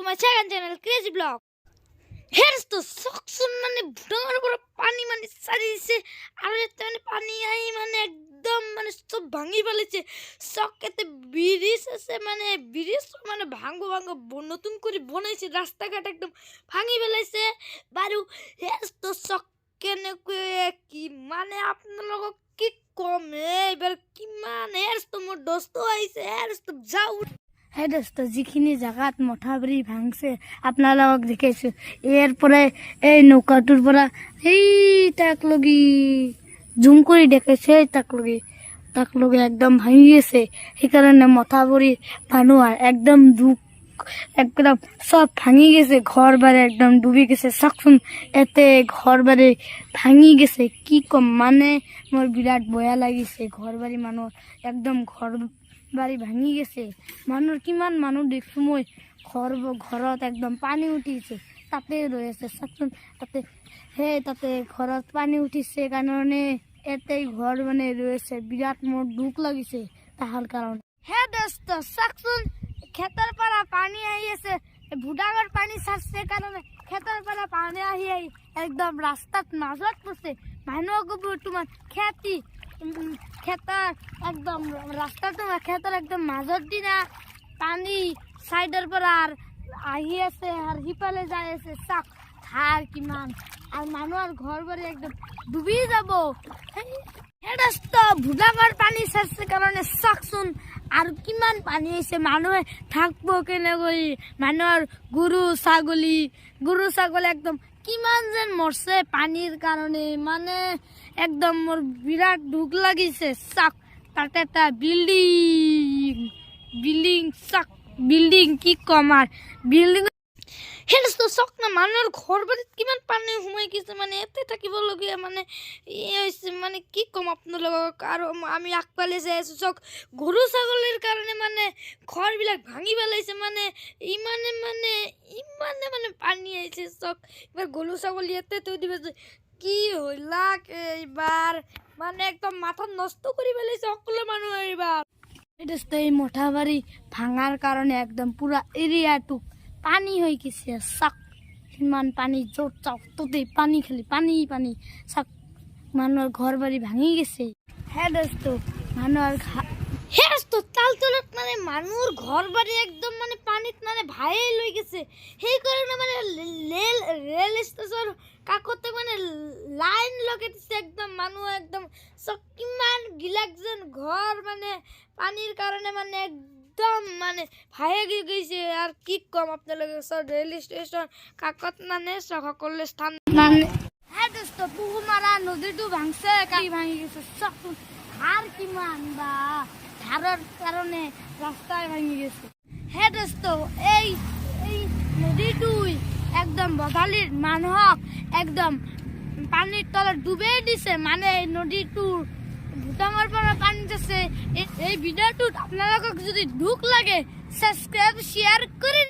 my second channel, Crazy Vlog. Here's the socks মানে ভুটাঙৰ পৰা পানী মানে চাৰিছে আৰু এতে মানে পানী আহি মানে একদম মানে সব ভাঙি পেলাইছে চকেতে ব্রিজ আছে মানে ব্রিজ মানে ভাঙো নতুন করে বনাইছে রাস্তাঘাট একদম ভাঙি পেলাইছে বাৰু হেre's the sock কেনেকৈ কি মানে আপোনালোকক কি কম এইবাৰ কিমান হেre's the মোৰ দোস্ত আহিছে here's the যাও হে দোস্ত যিখিনি জায়গাত মথাবাৰী ভাঙছে আপোনালোকক দেখাইছো ইয়াৰ পৰা এই নৌকাটোৰ পৰা এই তাক লগি জুম কৰি দেখাইছে তাক লগি একদম ভাঙি গেছে সেইকাৰণে মথাবাৰী মানুহ একদম দুখ একদম সব ভাঙি গেছে ঘর বাড়ি একদম ডুবি গেছে চাকচোন এতে ঘর বাড়ি ভাঙি গেছে কি কম মানে মোর বিরাট বয়া লাগিছে ঘর বাড়ি মানুহ একদম ঘর বাড়ি ভাঙি গেছে মানুষ কিমান মানুষ দেখছো মই ঘৰত একদম পানী উঠিছে তাতে ৰয়েছে চাকচোন তাতে ঘৰত পানী উঠিছে কাৰণে এতেই ঘৰ মানে ৰয়েছে বিৰাট মোৰ দুখ লাগিছে তাহাৰ কাৰণে হে দোস্ত চাকচোন খেতৰ পৰা পানী আহি আছে ভুটাঙৰ পানী ছাৰছে কাৰণে খেতৰ পৰা পানী আহি একদম ৰাস্তাত মাজত পছে মানুহক তোমাৰ খেতৰ একদম ৰাস্তাটো খেতৰ একদম মাজত দিনা পানী সাইডৰ পৰা আহি আছে আৰু হিপালে যাই আছে চাক ধাৰ কিমান আৰু মানুহৰ ঘৰ বাৰী একদম ডুবি যাব হেডস্ত ভুটাঙৰ পানী ছাৰছে কাৰণে চাকচোন আৰু কিমান পানী হৈছে মানুহে থাকব কেনেকৈ মানুহৰ গৰু ছাগলী একদম কিমান যেন মৰছে পানীৰ কাৰণে মানে একদম মোৰ বিৰাট দুখ লাগিছে চাক তাতে এটা বিল্ডিং কি কম আৰ বিল্ডিং হেre's the sock না মানুহৰ ঘৰ বাৰীত কিমান পানী সোমাই গৈছে মানে এতে থাকিবলগীয়া মানে হৈছে মানে কি কম আপোনালোকক আৰু আমি আগফালে যাই আছো চক গৰু ছাগলীৰ কাৰণে মানে ঘৰবিলাক ভাঙি পেলাইছে মানে ইমানে পানী আহিছে চক এবাৰ গৰু ছাগলী এতে থৈ দিব কি হইলাক এইবাৰ মানে একদম মাথা নষ্ট কৰি পেলাইছে সকলো মানুহ এইবাৰ এই মথাবাৰী ভাঙাৰ কাৰণে একদম পুৰা এৰিয়াটো পানী হৈ গৈছে চাক সিমান পানী য'ত চাওক ততেই পানী খালি পানী চাক মানুহৰ ঘৰ বাৰী ভাঙি গেছে হে দোস্ত মানুহৰ তালতলত মানে মানুহৰ ঘৰ বাৰী একদম মানে পানীত মানে ভাই লৈ গেছে সেইকাৰণে মানে ৰেল ষ্টেচন কাকতে মানে লাইন লগাই দিছে একদম মানুহ একদম চব কিমান গিলাক যেন ঘৰ মানে পানীৰ কাৰণে মানে একদম মানে ভাই গৈছে আর কি কম আপনাদের সব রেল স্টেশন কাকত মানে সকলের স্থান মানে হ্যাঁ দোস্ত পুহুমারা নদীটো ভাঙছে ভাঙি গেছে আর কিমান বা ধাৰৰ কাৰণে ৰাস্তায় ভাঙি গেছে হ্যাঁ দোস্ত এই নদীটোই একদম বগালিৰ মানুহক একদম পানীৰ তলত ডুবাই দিছে মানে এই নদীটোৰ ভুটাঙৰ পৰা পানী আছে এই ভিডিঅ'টোত আপোনালোকক যদি দুখ লাগে সাবস্ক্ৰাইব শেয়াৰ কৰি